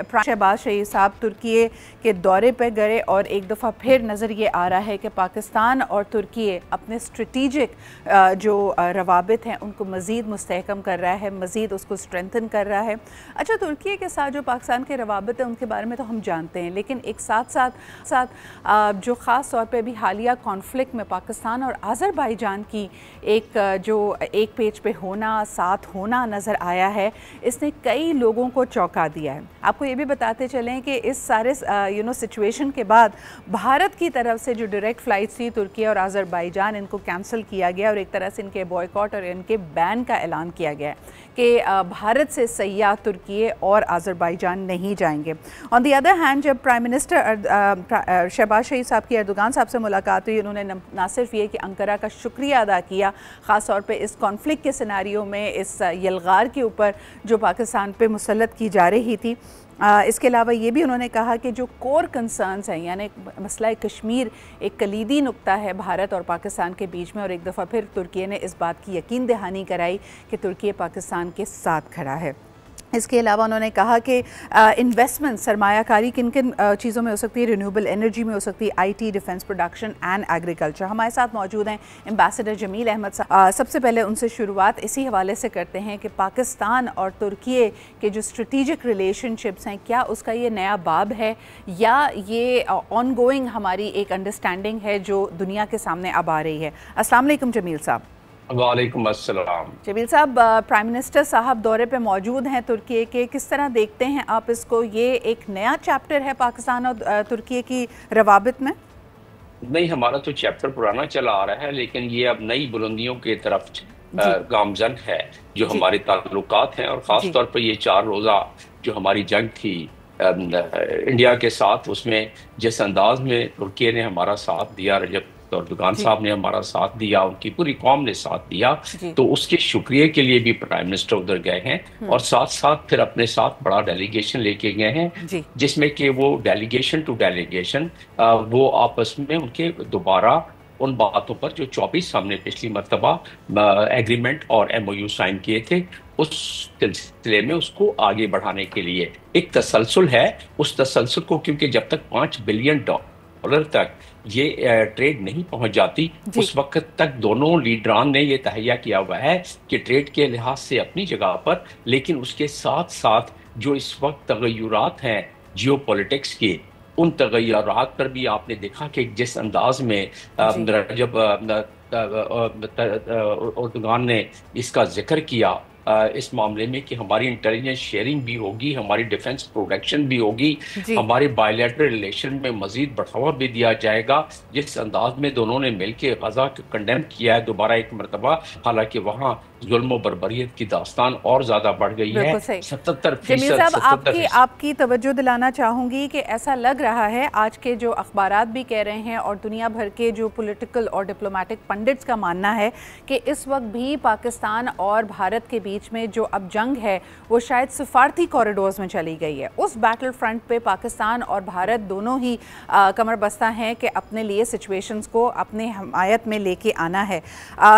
शहबाज शरीफ साहब तुर्की के दौरे पर गए और एक दफ़ा फिर नज़र ये आ रहा है कि पाकिस्तान और तुर्की अपने स्ट्रेटिजिक जो रवाबित हैं उनको मज़ीद मुस्तहकम कर रहा है, मज़ीद उसको स्ट्रेंथन कर रहा है। अच्छा, तुर्की के साथ जो पाकिस्तान के रवाबित हैं उनके बारे में तो हम जानते हैं, लेकिन एक साथ जो ख़ास तौर पर अभी हालिया कॉन्फ्लिक्ट में पाकिस्तान और आज़रबाईजान की एक पेज पे होना, साथ होना नज़र आया है, इसने कई लोगों को चौंका दिया है। आपको ये भी बताते चलें कि इस सारे सिचुएशन के बाद भारत की तरफ से जो डायरेक्ट फ़्लाइट्स थी तुर्की और आज़रबाईजान, इनको कैंसिल किया गया और एक तरह से इनके बॉयकॉट और इनके बैन का ऐलान किया गया है कि भारत से सयाह तुर्की और आज़रबाईजान नहीं जाएंगे। ऑन दी अदर हैंड, जब प्राइम मिनिस्टर शहबाज शरीफ साहब की एर्दोगान साहब से मुलाकात हुई, उन्होंने ना सिर्फ ये कि अंकारा का शुक्रिया अदा किया, ख़ास तौर पे इस कॉन्फ्लिक्ट के सिनारियो में, इस यलगार के ऊपर जो पाकिस्तान पे मुसल्लत की जा रही थी, इसके अलावा ये भी उन्होंने कहा कि जो कोर कंसर्न्स हैं, यानी मसला कश्मीर एक कलीदी नुक्ता है भारत और पाकिस्तान के बीच में, और एक दफ़ा फिर तुर्की ने इस बात की यकीन दहानी कराई कि तुर्की पाकिस्तान के साथ खड़ा है। इसके अलावा उन्होंने कहा कि इन्वेस्टमेंट, सरमायाकारी किन किन चीज़ों में हो सकती है, रिन्यूएबल एनर्जी में हो सकती है, IT, defence production and agriculture. हमारे साथ मौजूद हैं एम्बेसडर जमील अहमद साहब। सबसे पहले उनसे शुरुआत इसी हवाले से करते हैं कि पाकिस्तान और तुर्की के जो स्ट्रेटिजिक रिलेशनशिप्स हैं, क्या उसका ये नया बाब है या ये ऑन गोइंग हमारी एक अंडरस्टैंडिंग है जो दुनिया के सामने अब आ रही है? अस्सलाम वालेकुम जमील साहब। वालेकुम अस्सलाम। जमील साहब, प्राइम मिनिस्टर साहब दौरे पे मौजूद हैं तुर्की के, किस तरह देखते हैं आप इसको? ये एक नया चैप्टर है पाकिस्तान और तुर्की की रवाबित में? नहीं, हमारा तो चैप्टर पुराना चला आ रहा है, लेकिन ये अब नई बुलंदियों की तरफ गामजन है जो हमारे ताल्लुकात हैं, और ख़ास तौर पर ये 4 रोज़ा जो हमारी जंग थी इंडिया के साथ, उसमें जिस अंदाज में तुर्की ने हमारा साथ दिया, रजब एर्दोगान साहब ने हमारा साथ दिया, उनकी पूरी कौम ने साथ दिया, तो उसके शुक्रिया के लिए भी प्राइम मिनिस्टर उधर गए हैं और साथ साथ फिर अपने साथ बड़ा डेलीगेशन लेके गए हैं, जिसमें कि वो डेलीगेशन टू डेलीगेशन वो आपस में उनके दोबारा उन बातों पर जो 24 हमने पिछली मरतबा एग्रीमेंट और MOU साइन किए थे, उस सिलसिले में उसको आगे बढ़ाने के लिए एक तसलसल है। उस तसलसल को, क्योंकि जब तक $5 बिलियन तक ये ट्रेड नहीं पहुंच जाती, उस वक्त तक दोनों लीडरान ने ये तहैया किया हुआ है कि ट्रेड के लिहाज से अपनी जगह पर, लेकिन उसके साथ साथ जो इस वक्त तगय्युरात हैं जियो पॉलिटिक्स के, उन तगय्युरात पर भी आपने देखा कि जिस अंदाज में जब एर्दोगान ने इसका जिक्र किया इस मामले में कि हमारी इंटेलिजेंस शेयरिंग भी होगी, हमारी डिफेंस प्रोडक्शन भी होगी, हमारे बायलैटरल रिलेशन में मजीद बढ़ावा भी दिया जाएगा, जिस अंदाज में दोनों ने मिलकर गजा को कंडेम किया है दोबारा एक मरतबा, हालांकि वहाँ जुल्म और बर्बरियत की दास्तान और ज्यादा बढ़ गई है। 77% आपकी तवज्जो दिलाना चाहूंगी कि ऐसा लग रहा है, आज के जो अखबारात भी कह रहे हैं और दुनिया भर के जो पॉलिटिकल और डिप्लोमेटिक पंडित्स का मानना है कि इस वक्त भी पाकिस्तान और भारत के बीच में जो अब जंग है वो शायद सफारती कॉरिडोर्स में चली गई है। उस बैटल फ्रंट पे पाकिस्तान और भारत दोनों ही कमर बस्ता हैं कि अपने लिए सिचुएशंस को अपने हमायत में लेके आना है।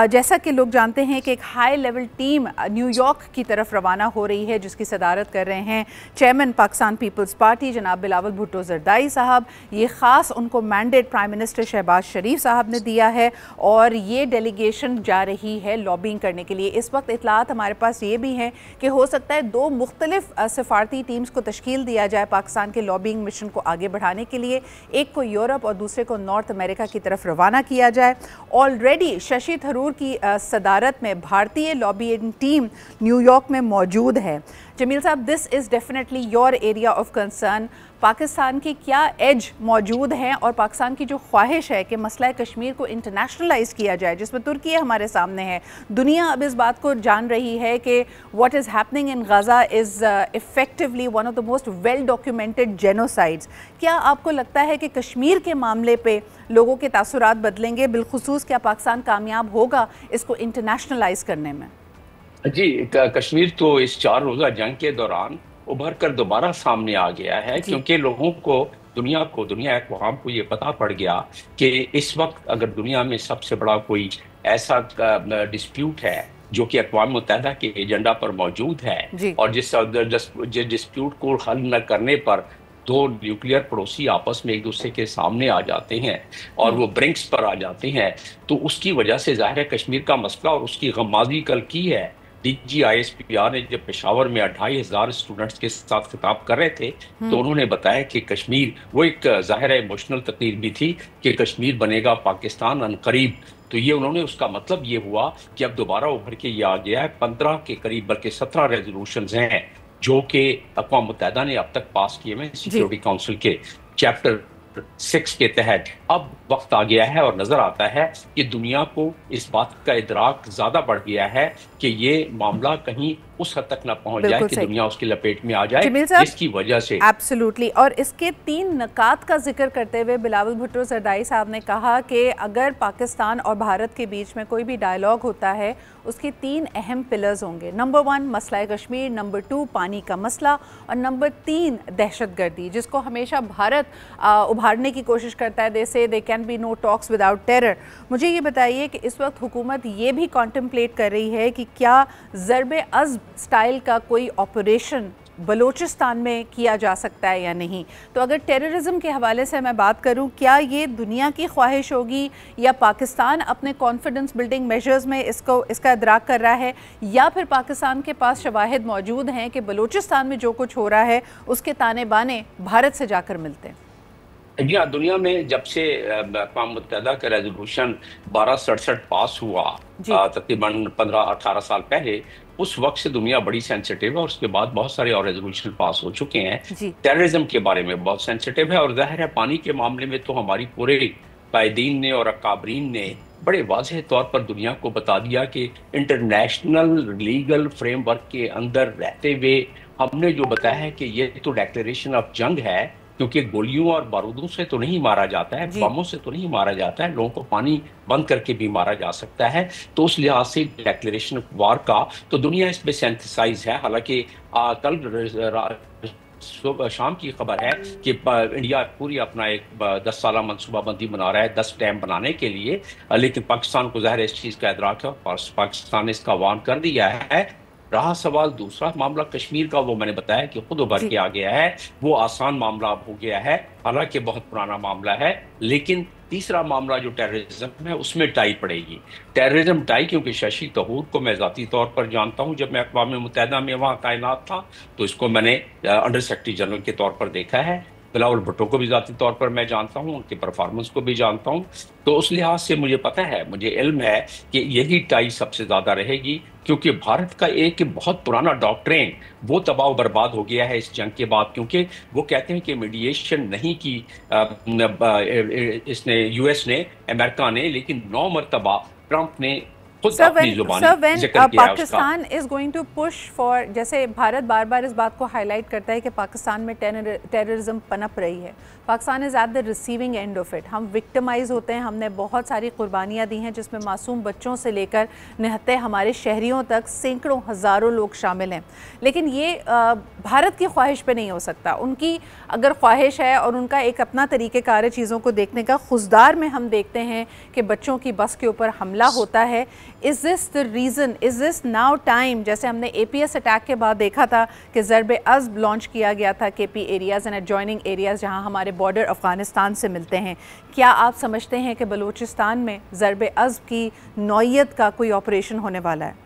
जैसा कि लोग जानते हैं कि एक हाई लेवल टीम न्यूयॉर्क की तरफ रवाना हो रही है, जिसकी सदारत कर रहे हैं चेयरमैन पाकिस्तान पीपल्स पार्टी जनाब बिलावल भुट्टो जरदाई साहब। ये ख़ास उनको मैंडेट प्राइम मिनिस्टर शहबाज शरीफ साहब ने दिया है और ये डेलीगेशन जा रही है लॉबिंग करने के लिए। इस वक्त इतलात हमारे पास ये भी हैं कि हो सकता है 2 मुख्तलिफ सफारती टीम्स को तश्कील दिया जाए पाकिस्तान के लॉबिंग मिशन को आगे बढ़ाने के लिए। एक को यूरोप और दूसरे को नॉर्थ अमेरिका की तरफ रवाना किया जाए। ऑलरेडी शशि थरूर की सदारत में भारतीय लॉबिंग टीम न्यूयॉर्क में मौजूद है। जमील साहब, this is definitely your area of concern. Pakistan की क्या एज मौजूद है और पाकिस्तान की जो ख्वाहिश है कि मसला कश्मीर को इंटरनेशनलाइज किया जाए, जिसमें तुर्की हमारे सामने है, दुनिया अब इस बात को जान रही है कि what is happening in Gaza is effectively one of the most well documented genocides. क्या आपको लगता है कि कश्मीर के मामले पे लोगों के तासुरात बदलेंगे? बिलखुसूस क्या पाकिस्तान कामयाब होगा इसको इंटरनेशनलाइज करने में? जी, कश्मीर तो इस 4 रोज़ा जंग के दौरान उभर कर दोबारा सामने आ गया है, क्योंकि लोगों को, दुनिया अक़वाम को ये पता पड़ गया कि इस वक्त अगर दुनिया में सबसे बड़ा कोई ऐसा डिस्प्यूट है जो कि अक़वाम मुत्तहिदा के एजेंडा पर मौजूद है, और जिस डिस्प्यूट को हल न करने पर दो न्यूक्लियर पड़ोसी आपस में एक दूसरे के सामने आ जाते हैं और वो ब्रिंक्स पर आ जाते हैं, तो उसकी वजह से ज़ाहिर है कश्मीर का मसला और उसकी गमाज़ी कल की है। DGISPR ने जब पेशावर में 2500 स्टूडेंट्स के साथ खिताब कर रहे थे तो उन्होंने बताया कि कश्मीर, वो एक ज़ाहिर है इमोशनल तकरीर भी थी कि कश्मीर बनेगा पाकिस्तान अनकरीब। तो ये उन्होंने, उसका मतलब ये हुआ कि अब दोबारा उभर के ये आ गया है 15 के करीब, बल्कि 17 रेजोल्यूशंस हैं जो कि अक़वाम मुत्तहिदा ने अब तक पास किए हैं सिक्योरिटी काउंसिल के चैप्टर 6 के तहत। अब वक्त आ गया है और नजर आता है कि दुनिया को इस बात का इदराक ज्यादा बढ़ गया है कि ये मामला कहीं उस हद तक ना पहुंच जाए कि दुनिया उसकी लपेट में आ जाए, जिसकी वजह से एब्सोल्युटली। और इसके 3 नकात का जिक्र करते हुए बिलावल भुट्टो ज़रदाई साहब ने कहा कि अगर पाकिस्तान और भारत के बीच में कोई भी डायलॉग होता है उसके 3 अहम पिलर्स होंगे। नंबर 1 मसला कश्मीर, नंबर 2 पानी का मसला, और नंबर 3 दहशतगर्दी, जिसको हमेशा भारत उभारने की कोशिश करता है। They say they can be no talks without terror. मुझे ये बताइए कि इस वक्त हुकूमत ये भी कॉन्टेम्पलेट कर रही है कि क्या ज़र्ब-ए-अज़्ब स्टाइल का कोई ऑपरेशन बलूचिस्तान में किया जा सकता है या नहीं? तो अगर टेररिज्म के हवाले से मैं बात करूं, क्या ये दुनिया की ख्वाहिश होगी या पाकिस्तान अपने कॉन्फिडेंस बिल्डिंग मेजर्स में इसका इदराक कर रहा है, या फिर पाकिस्तान के पास शवाहिद मौजूद हैं कि बलूचिस्तान में जो कुछ हो रहा है उसके ताने बाने भारत से जाकर मिलते हैं? दुनिया में जब से अक़वाम मुत्तहिदा का रेजोल्यूशन 1267 पास हुआ तकरीबन 15-18 साल पहले, उस वक्त से दुनिया बड़ी सेंसिटिव है और उसके बाद बहुत सारे और रेजोल्यूशन पास हो चुके हैं। टेररिज्म के बारे में बहुत सेंसिटिव है, और जाहिर है पानी के मामले में तो हमारी पूरे कायदीन ने और अकाबरीन ने बड़े वाज़ेह तौर पर दुनिया को बता दिया कि इंटरनेशनल लीगल फ्रेमवर्क के अंदर रहते हुए हमने जो बताया है कि ये तो डिक्लेरेशन ऑफ जंग है, क्योंकि गोलियों और बारूदों से तो नहीं मारा जाता है, बमों से तो नहीं मारा जाता है, लोगों को पानी बंद करके भी मारा जा सकता है। तो उस लिहाज से डिक्लेरेशन ऑफ वार का तो दुनिया इसमें सेंसिटाइज है। हालांकि कल शाम की खबर है कि इंडिया पूरी अपना एक 10 साला मनसूबाबंदी बना रहा है 10 डैम बनाने के लिए, लेकिन पाकिस्तान को ज़ाहिर इस चीज़ का इदराक है और पाकिस्तान ने इसका वार्न कर दिया है। रहा सवाल दूसरा मामला कश्मीर का, वो मैंने बताया कि खुद उभर के आ गया है, वो आसान मामला अब हो गया है, हालांकि बहुत पुराना मामला है। लेकिन तीसरा मामला जो टेररिज्म है उसमें टाई पड़ेगी। टेररिज्म टाई, क्योंकि शशि तहूर को मैं ज़ाती तौर पर जानता हूं, जब मैं अक़वाम मुत्तहिदा में वहाँ तैनात था तो इसको मैंने अंडर सेक्रेटरी जनरल के तौर पर देखा है। बिलावल भुट्टो को भी ज़ाती तौर पर मैं जानता हूँ, उनके परफॉर्मेंस को भी जानता हूँ, तो उस लिहाज से मुझे पता है, मुझे इल्म है कि यही टाई सबसे ज़्यादा रहेगी, क्योंकि भारत का एक बहुत पुराना डॉक्ट्रिन वो तबाह बर्बाद हो गया है इस जंग के बाद, क्योंकि वो कहते हैं कि मीडिएशन नहीं की इसने, यूएस ने, अमेरिका ने, लेकिन 9 मरतबा ट्रंप ने Pakistan is going to push for, जैसे भारत बार बार इस बात को हाईलाइट करता है कि पाकिस्तान में टेररिज्म पनप रही है, Pakistan is at the receiving end of it. हम विक्टिमाइज होते हैं, हमने बहुत सारी कुर्बानियाँ दी हैं जिसमें मासूम बच्चों से लेकर निहत्ते हमारे शहरियों तक सैकड़ों हज़ारों लोग शामिल हैं। लेकिन ये भारत की ख्वाहिश पे नहीं हो सकता। उनकी अगर ख्वाहिश है और उनका एक अपना तरीक़ेकार है चीज़ों को देखने का, खुशदार में हम देखते हैं कि बच्चों की बस के ऊपर हमला होता है। Is this the reason, is this now time, जैसे हमने APS अटैक के बाद देखा था कि ज़र्ब-ए-अज़्ब लॉन्च किया गया था KP areas and adjoining areas जहाँ हमारे बॉर्डर अफ़गानिस्तान से मिलते हैं, क्या आप समझते हैं कि बलूचिस्तान में ज़र्ब-ए-अज़्ब की नौइयत का कोई ऑपरेशन होने वाला है?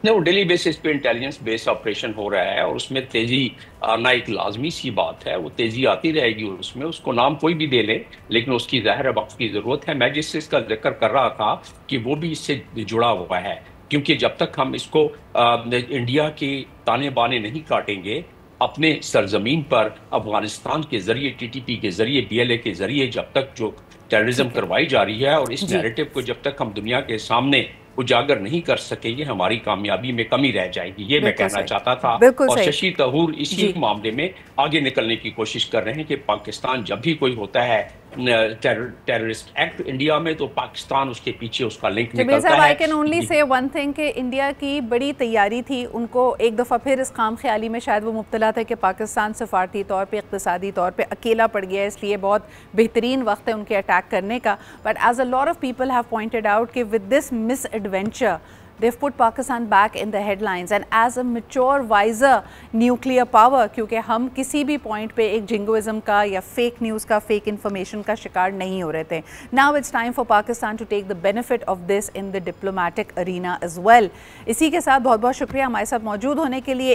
नहीं, डेली बेसिस पे इंटेलिजेंस बेस्ड ऑपरेशन हो रहा है और उसमें तेजी आना एक लाजमी सी बात है, वो तेजी आती रहेगी। उसमें उसको नाम कोई भी दे ले, लेकिन उसकी ज़ाहिर वक्त की ज़रूरत है। मैं जिस इसका जिक्र कर रहा था कि वो भी इससे जुड़ा हुआ है, क्योंकि जब तक हम इसको इंडिया के ताने बाने नहीं काटेंगे, अपने सरजमीन पर अफगानिस्तान के जरिए, TTP के जरिए, BLA के जरिए जब तक जो टेररिज्म करवाई जा रही है और इस नैरेटिव को जब तक हम दुनिया के सामने उजागर नहीं कर सकेंगे, हमारी कामयाबी में कमी रह जाएगी। ये मैं कहना चाहता था। और शशि तहूर इसी मामले में आगे निकलने की कोशिश कर रहे हैं कि पाकिस्तान जब भी कोई होता है टेररिस्ट एक्ट इंडिया में, तो पाकिस्तान उसके पीछे उसका लिंक निकलता है। I can only say one thing कि इंडिया की बड़ी तैयारी थी, उनको एक दफ़ा फिर इस खाम ख्याली में शायद वो मुब्तला थे कि पाकिस्तान सफारती तौर पे, इक़्तिसादी तौर पे अकेला पड़ गया, इसलिए बहुत बेहतरीन वक्त है उनके अटैक करने का। But as a lot of people have pointed out कि with this misadventure they've put Pakistan back in the headlines and as a mature, wiser nuclear power, क्योंकि हम किसी भी पॉइंट पे एक जिंगोइज्म का या फेक न्यूज़ का, फेक इन्फॉर्मेशन का शिकार नहीं हो रहे थे. Now it's time for Pakistan to take the benefit of this in the diplomatic arena as well. इसी के साथ बहुत बहुत शुक्रिया हमारे साथ मौजूद होने के लिए.